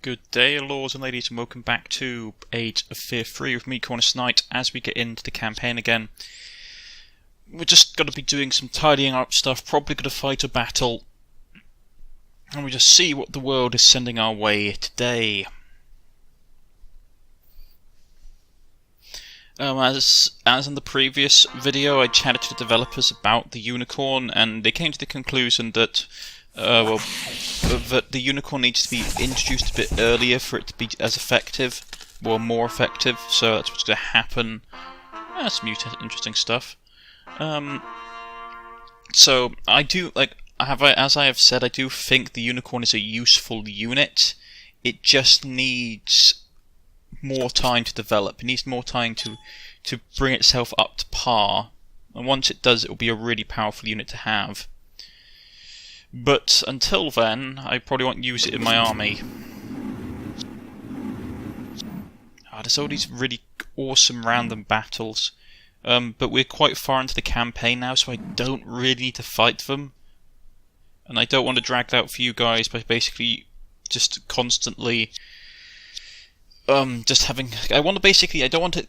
Good day, lords and ladies, and welcome back to Age of Fear 3 with me, Cornish-Knight, as we get into the campaign again. We're just going to be doing some tidying up stuff, probably going to fight a battle, and we just see what the world is sending our way today. As in the previous video, I chatted to the developers about the unicorn, and they came to the conclusion that that the unicorn needs to be introduced a bit earlier for it to be as effective, or more effective, so that's what's going to happen. Some interesting stuff. So, I do, as I have said, I do think the unicorn is a useful unit. It just needs more time to develop. It needs more time to bring itself up to par, and once it does, it will be a really powerful unit to have. But until then, I probably won't use it in my army. There's all these really awesome random battles, but we're quite far into the campaign now, so I don't really need to fight them. And I don't want to drag that out for you guys by basically just constantly just having... I don't want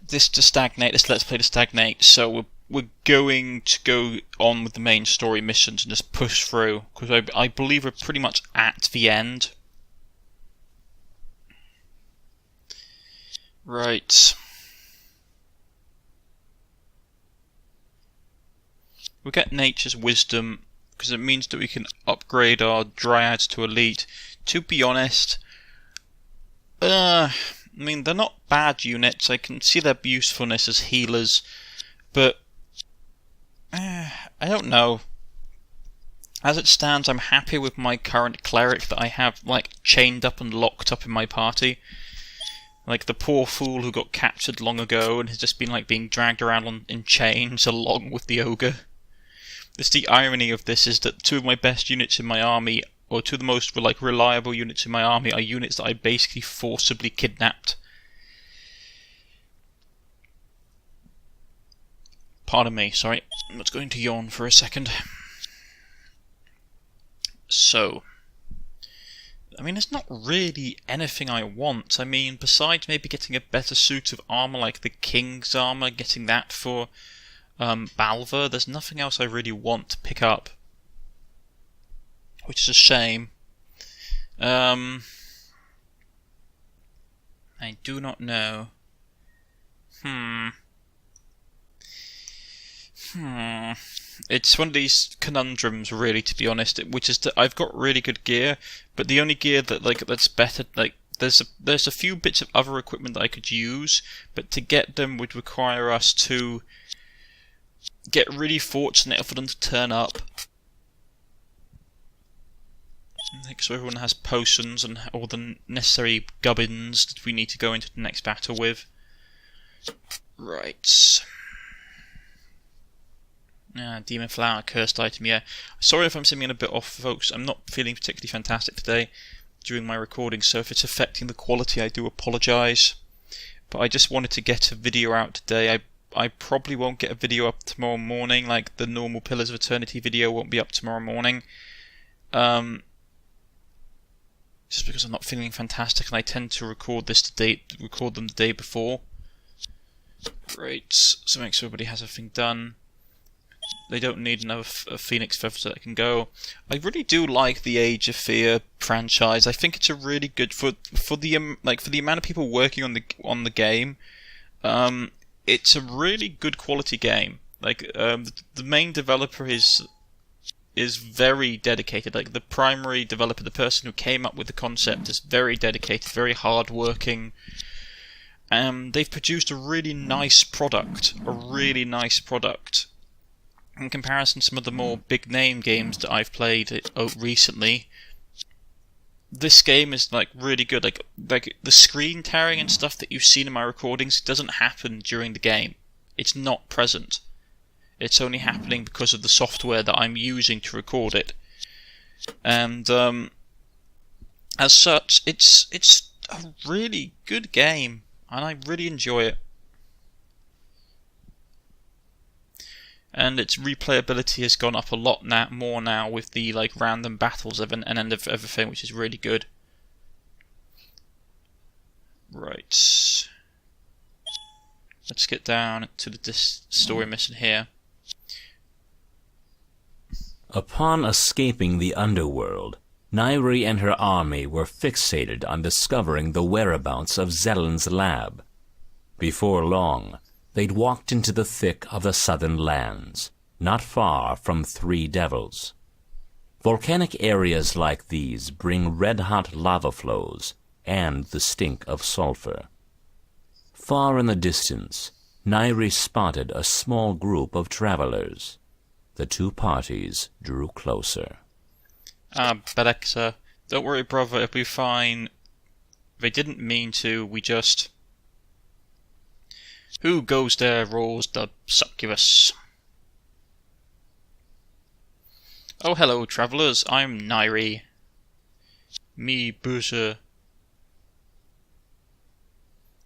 this to stagnate, this Let's Play to stagnate, so we're going to go on with the main story missions and just push through, because I believe we're pretty much at the end. Right. We'll get Nature's Wisdom, because it means that we can upgrade our dryads to elite. To be honest, I mean, they're not bad units. I can see their usefulness as healers, but I don't know. As it stands, I'm happy with my current cleric that I have, chained up and locked up in my party. Like the poor fool who got captured long ago and has just been being dragged around in chains along with the ogre. The irony of this is that two of my best units in my army, or two of the most reliable units in my army, are units that I basically forcibly kidnapped. Pardon me, sorry. I'm just going to yawn for a second. So, I mean, there's not really anything I want. I mean, besides maybe getting a better suit of armour like the King's armour, getting that for Balver, there's nothing else I really want to pick up. Which is a shame. I do not know. It's one of these conundrums, really, to be honest. Which is that I've got really good gear, but the only gear that that's better, there's a few bits of other equipment that I could use, but to get them would require us to get really fortunate for them to turn up. So everyone has potions and all the necessary gubbins that we need to go into the next battle with. Right. Demon Flower, cursed item, yeah. Sorry if I'm seeming a bit off, folks. I'm not feeling particularly fantastic today during my recording, so if it's affecting the quality, I do apologise. But I just wanted to get a video out today. I probably won't get a video up tomorrow morning, like the normal Pillars of Eternity video won't be up tomorrow morning. Just because I'm not feeling fantastic, and I tend to record them the day before. Right, so make sure everybody has everything done. They don't need another Phoenix Feather so that can go. I really do like the Age of Fear franchise. I think it's a really good for the amount of people working on the game. It's a really good quality game. The main developer is very dedicated. The primary developer, the person who came up with the concept, is very dedicated, very hard-working. They've produced a really nice product. In comparison to some of the more big-name games that I've played recently, this game is really good. The screen tearing and stuff that you've seen in my recordings doesn't happen during the game. It's not present. It's only happening because of the software that I'm using to record it. And as such, it's a really good game, and I really enjoy it. and its replayability has gone up a lot more now with the random battles and end of everything, which is really good. Right. Let's get down to the story mission here. Upon escaping the underworld, Nairi and her army were fixated on discovering the whereabouts of Zelen's lab. Before long, they'd walked into the thick of the southern lands, not far from Three Devils. Volcanic areas like these bring red-hot lava flows and the stink of sulfur. Far in the distance, Nairi spotted a small group of travelers. The two parties drew closer. Belexa, don't worry, brother, it'll be fine. They didn't mean to, we just... Who goes there roars the succubus. Oh, hello, travellers, I'm Nairi. Me, Bowser.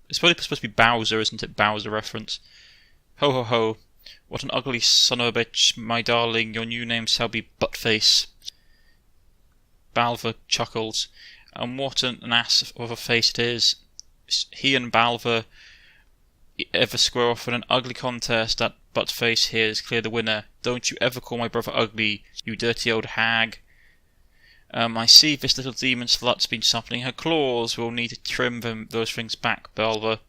It's probably supposed to be Bowser, isn't it? Bowser reference. Ho ho ho. What an ugly son of a bitch, my darling, your new name shall be Buttface. Balver chuckles. And what an ass of a face it is. He and Balver ever square off in an ugly contest, that Buttface here is clear the winner. Don't you ever call my brother ugly, you dirty old hag. I see this little demon slut's been sharpening her claws. We'll need to trim those things back, Balver.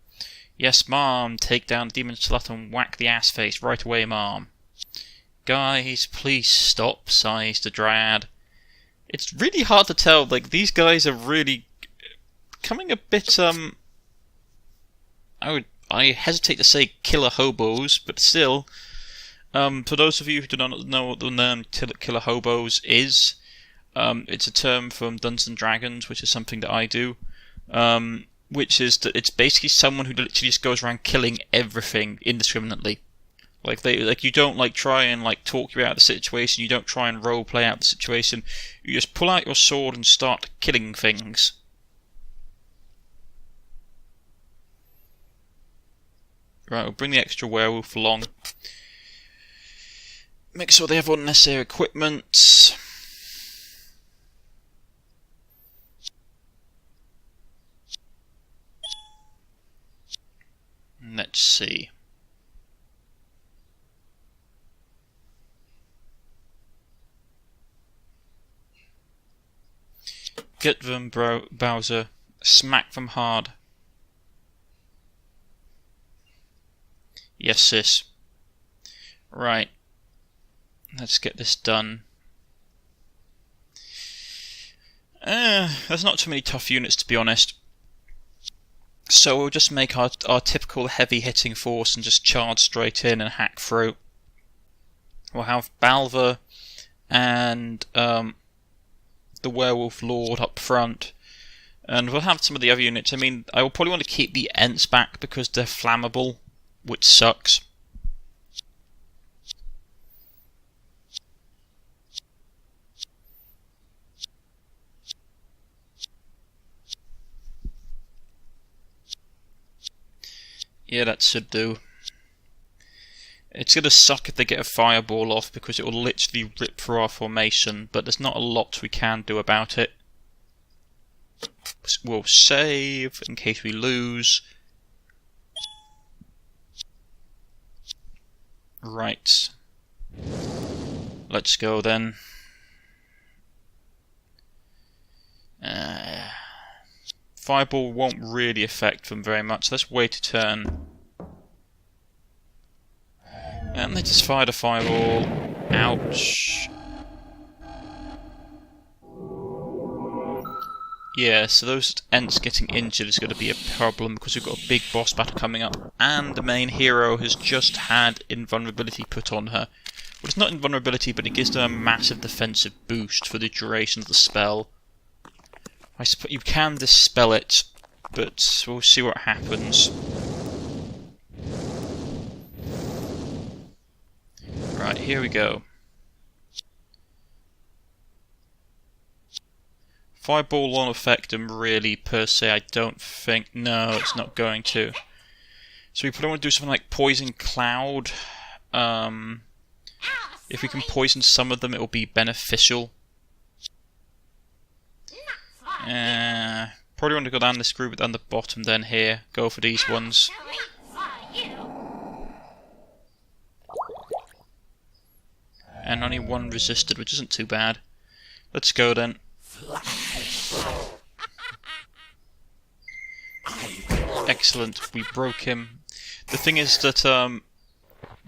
Yes, Mom, take down the demon slut and whack the ass face right away, Mom. Guys, please stop, sighs the dryad. It's really hard to tell, like, these guys are really becoming a bit, I hesitate to say killer hobos, but still, for those of you who do not know what the term killer hobos is, it's a term from Dungeons & Dragons, which is something that I do, which is that it's basically someone who literally just goes around killing everything indiscriminately. Like you don't like try and like talk you out of the situation, you don't try and role play out the situation, you just pull out your sword and start killing things. Right, we'll bring the extra werewolf along. Make sure they have all the necessary equipment. Let's see. Get them, Bowser. Smack them hard. Yes, sis. Right. Let's get this done. There's not too many tough units, to be honest. So we'll just make our typical heavy-hitting force and just charge straight in and hack through. We'll have Balver and the Werewolf Lord up front. And we'll have some of the other units. I mean, I will probably want to keep the Ents back because they're flammable, which sucks. Yeah, that should do. It's going to suck if they get a fireball off because it will literally rip through our formation, but there's not a lot we can do about it. We'll save in case we lose. Right. Let's go then. Fireball won't really affect them very much. Let's wait a turn. And they just fired a fireball. Ouch. Yeah, so those Ents getting injured is going to be a problem because we've got a big boss battle coming up. And the main hero has just had invulnerability put on her. Well, it's not invulnerability, but it gives them a massive defensive boost for the duration of the spell. I suppose you can dispel it, but we'll see what happens. Right, here we go. Fireball won't affect them really, per se, I don't think. No, it's not going to. So we probably want to do something like Poison Cloud. If we can poison some of them, it will be beneficial. Probably want to go down this group down the bottom, then here. Go for these ones. And only one resisted, which isn't too bad. Let's go then. Excellent, we broke him. The thing is that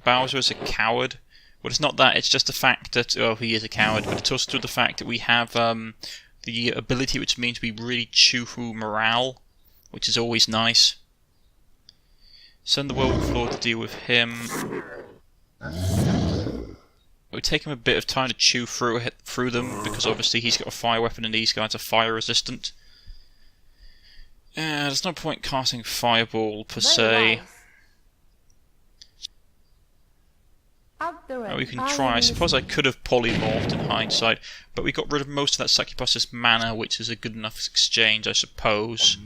Bowser is a coward. Well, it's not that, it's just the fact that... Oh, he is a coward, but it's also through the fact that we have the ability which means we really chew through morale, which is always nice. Send the Werewolf Lord to deal with him. It would take him a bit of time to chew through them, because obviously he's got a fire weapon and these guys are fire resistant. There's no point casting Fireball per se. Oh, we can try. I suppose I could have polymorphed in hindsight, but we got rid of most of that succubus's mana, which is a good enough exchange, I suppose.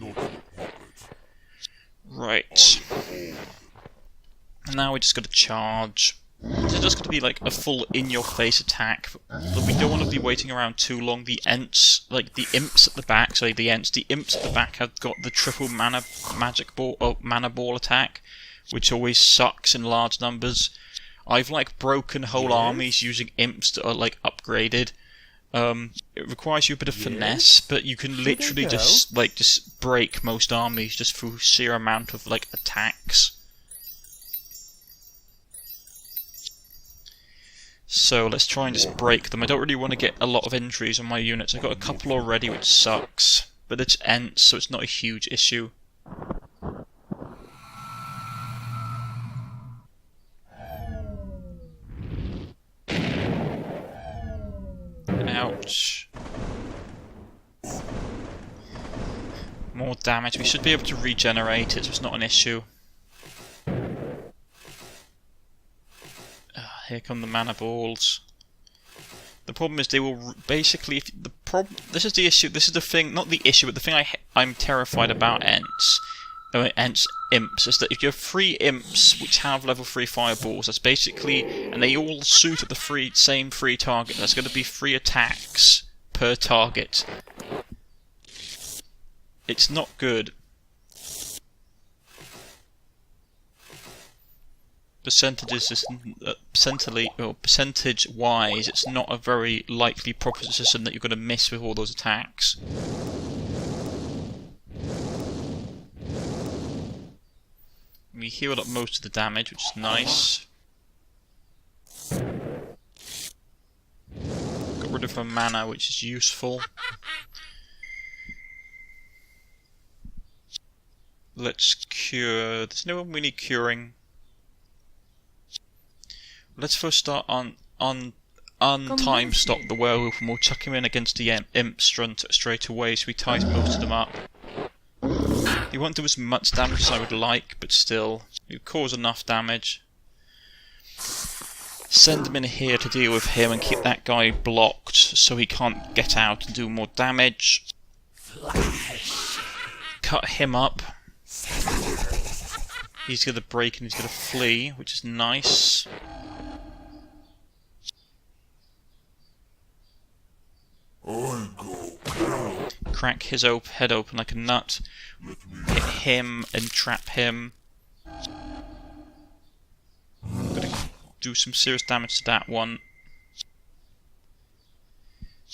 Right. And now we just got to charge. It's just going to be like a full in-your-face attack, but we don't want to be waiting around too long. The Ents, like the imps at the back, the imps at the back have got the triple mana ball attack, which always sucks in large numbers. I've like broken whole armies using imps that are like upgraded. It requires you a bit of finesse, but you can literally just break most armies just through sheer amount of like attacks. So let's try and just break them. I don't really want to get a lot of injuries on my units. I've got a couple already, which sucks. But it's Ents, so it's not a huge issue. Ouch. More damage. We should be able to regenerate it, so it's not an issue. Here come the mana balls. The problem is they will basically... This is the issue, this is the thing, not the issue, but the thing I'm terrified about Ents. Ents imps, is that if you have 3 imps which have level 3 fireballs, that's basically... And they all suit at the same 3 target, that's going to be 3 attacks per target. It's not good. Percentage-wise, it's not a very likely proposition that you're going to miss with all those attacks. We healed up most of the damage, which is nice. Got rid of her mana, which is useful. Let's cure... There's no one really curing. Let's first start on time stop the werewolf, and we'll chuck him in against the imp straight away, so he ties most of them up. He won't do as much damage as I would like, but still, he'll cause enough damage. Send him in here to deal with him and keep that guy blocked so he can't get out and do more damage. Cut him up. He's going to break and he's going to flee, which is nice. Crack his head open like a nut. Hit him and trap him. I'm gonna do some serious damage to that one.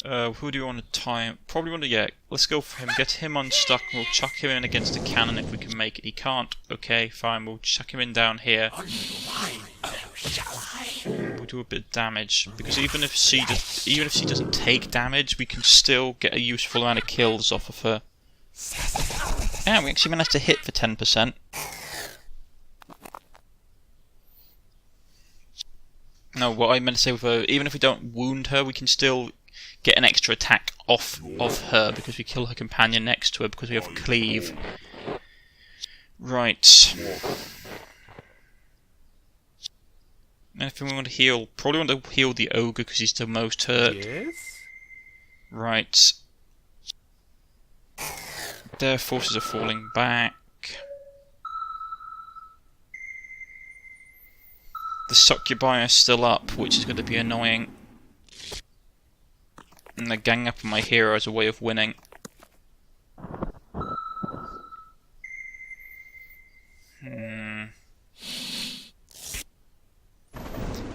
Who do you want to tie? Probably want to, yeah, let's go for him. Get him unstuck and we'll chuck him in against the cannon if we can make it. He can't. Okay, fine, we'll chuck him in down here. We'll do a bit of damage, because even if she doesn't take damage, we can still get a useful amount of kills off of her. Yeah, we actually managed to hit for 10%. No, what I meant to say with her, even if we don't wound her, we can still get an extra attack off of her, because we kill her companion next to her, because we have cleave. Right. Anything we want to heal? Probably want to heal the ogre because he's the most hurt. Yes. Right. Their forces are falling back. The succubi are still up, which is going to be annoying. And they're ganging up on my hero as a way of winning.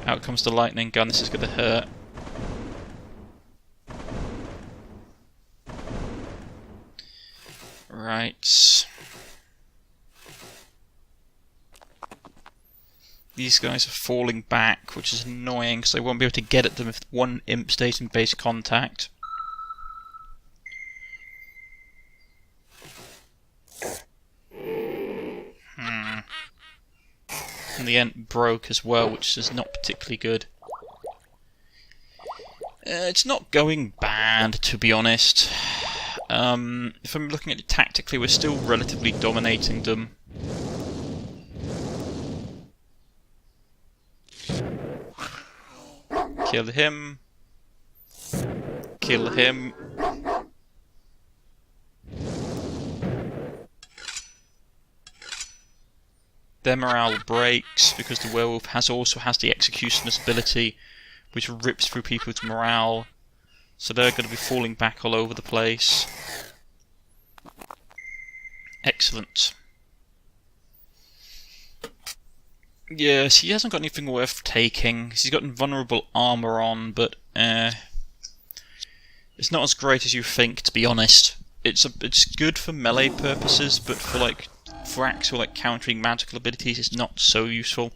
Out comes the lightning gun. This is going to hurt. Right. These guys are falling back, which is annoying because I won't be able to get at them if one imp stays in base contact. And the ent broke as well, which is not particularly good. It's not going bad, to be honest. If I'm looking at it tactically, we're still relatively dominating them. Kill him. Kill him. Their morale breaks because the werewolf also has the executioner's ability, which rips through people's morale. So they're going to be falling back all over the place. Excellent. Yes, he hasn't got anything worth taking. He's got invulnerable armour on, but it's not as great as you think, to be honest. It's good for melee purposes, but for actual countering magical abilities, it's not so useful.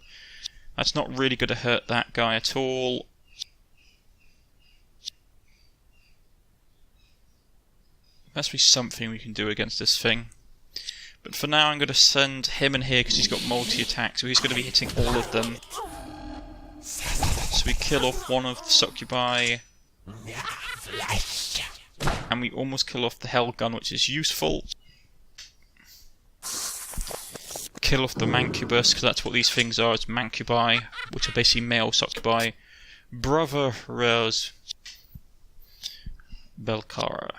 That's not really going to hurt that guy at all. Must be something we can do against this thing. But for now I'm going to send him in here because he's got multi-attack, so he's going to be hitting all of them. So we kill off one of the succubi. And we almost kill off the hell gun, which is useful. Kill off the mancubus, because that's what these things are, it's mancubi, which are basically male succubi. Brother Rose. Belcara.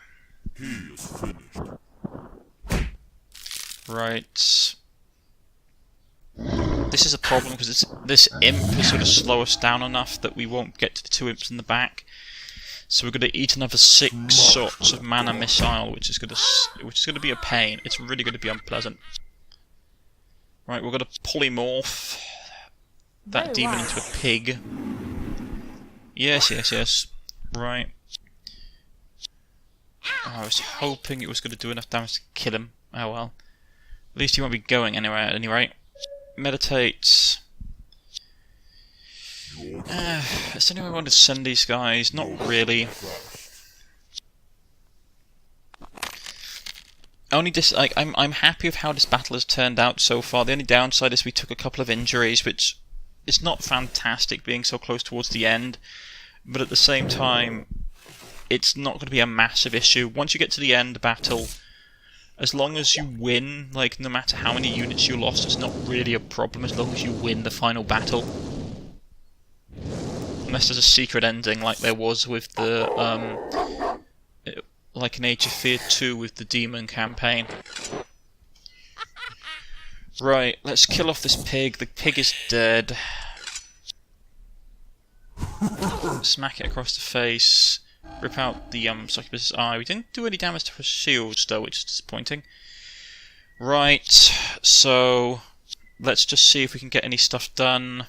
Right. This is a problem because this imp has sort of slow us down enough that we won't get to the two imps in the back. So we're going to eat another 6 shots of mana missile, which is going to be a pain. It's really going to be unpleasant. Right, we're going to polymorph that demon into a pig. Yes, yes, yes. Right. Oh, I was hoping it was going to do enough damage to kill him. Oh well. At least he won't be going anywhere at any rate. Meditate. Is anyone want to send these guys? Not really. I'm happy with how this battle has turned out so far. The only downside is we took a couple of injuries, which is not fantastic being so close towards the end. But at the same time, it's not going to be a massive issue. Once you get to the end battle, as long as you win, no matter how many units you lost, it's not really a problem as long as you win the final battle. Unless there's a secret ending like there was with the, like in Age of Fear 2 with the Demon campaign. Right, let's kill off this pig. The pig is dead. Smack it across the face. Rip out the succubus's eye. We didn't do any damage to her shields though, which is disappointing. Right, so let's just see if we can get any stuff done.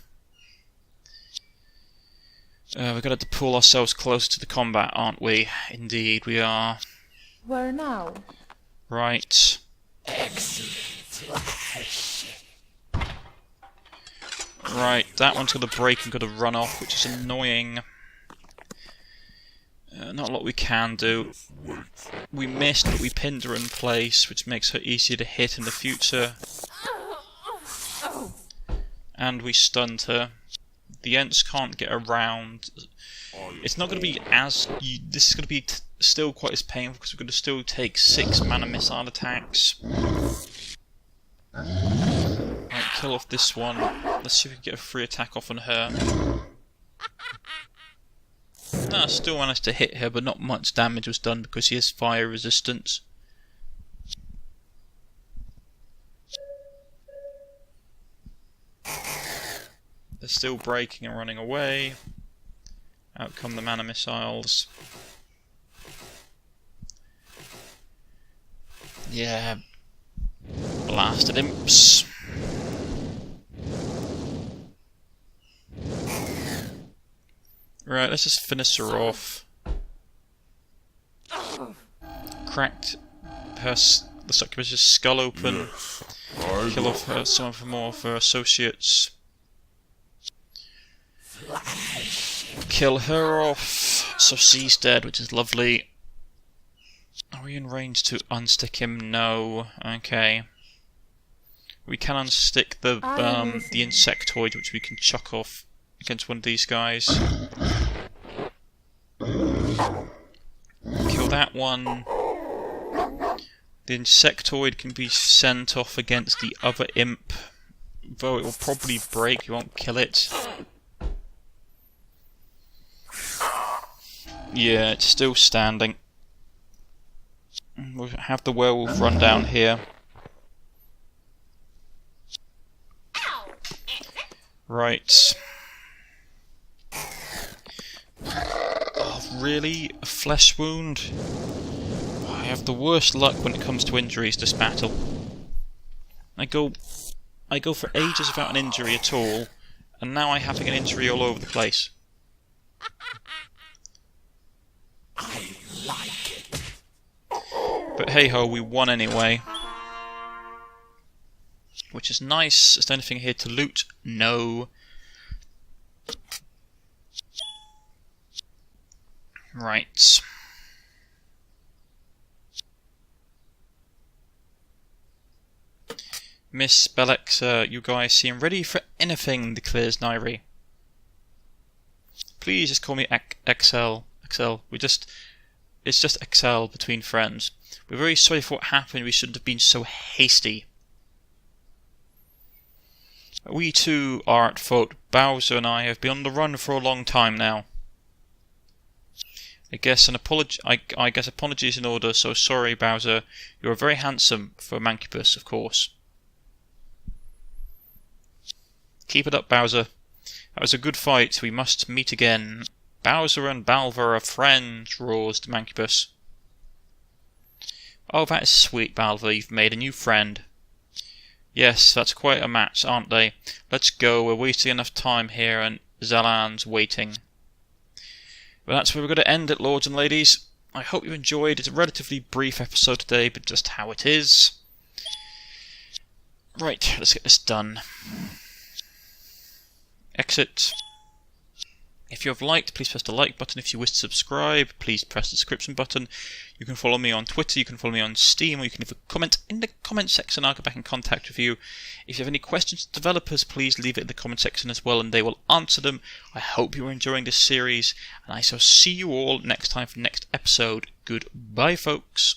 We've got to pull ourselves closer to the combat, aren't we? Indeed, we are. Where now? Right. Right, that one's going to break and going to run off, which is annoying. Not a lot we can do. We missed, but we pinned her in place, which makes her easier to hit in the future. And we stunned her. The Ents can't get around. It's not going to be as... This is going to be still quite as painful, because we're going to still take 6 mana missile attacks. Right, kill off this one. Let's see if we can get a free attack off on her. No, still managed to hit her, but not much damage was done because he has fire resistance. They're still breaking and running away. Out come the mana missiles. Yeah. Blasted imps. Right, let's just finish her off. Cracked the succubus's skull open. Kill off some more of her associates. Kill her off. So she's dead, which is lovely. Are we in range to unstick him? No. Okay. We can unstick the insectoid, which we can chuck off against one of these guys. Kill that one. The insectoid can be sent off against the other imp, though it will probably break, you won't kill it. Yeah, it's still standing. We'll have the werewolf run down here. Right. Oh, really? A flesh wound? I have the worst luck when it comes to injuries this battle. I go for ages without an injury at all, and now I'm having an injury all over the place. I like it. But hey ho, we won anyway. Which is nice. Is there anything here to loot? No. Right. Miss Bellex, you guys seem ready for anything, declares Nairi. Please just call me XL. XL. It's just XL between friends. We're very sorry for what happened. We shouldn't have been so hasty. We too are at fault. Bowser and I have been on the run for a long time now. I guess apologies in order. So sorry, Bowser. You are very handsome for a Mancubus, of course. Keep it up, Bowser. That was a good fight. We must meet again. Bowser and Balver are friends, roars the Mancubus. Oh, that is sweet, Balver. You've made a new friend. Yes, that's quite a match, aren't they? Let's go. We're wasting enough time here, and Zalan's waiting. Well, that's where we're going to end it, lords and ladies. I hope you enjoyed. It's a relatively brief episode today, but just how it is. Right, let's get this done. Exit. If you have liked, please press the like button. If you wish to subscribe, please press the subscription button. You can follow me on Twitter, you can follow me on Steam, or you can leave a comment in the comment section. I'll get back in contact with you. If you have any questions to developers, please leave it in the comment section as well, and they will answer them. I hope you are enjoying this series, and I shall see you all next time for the next episode. Goodbye, folks.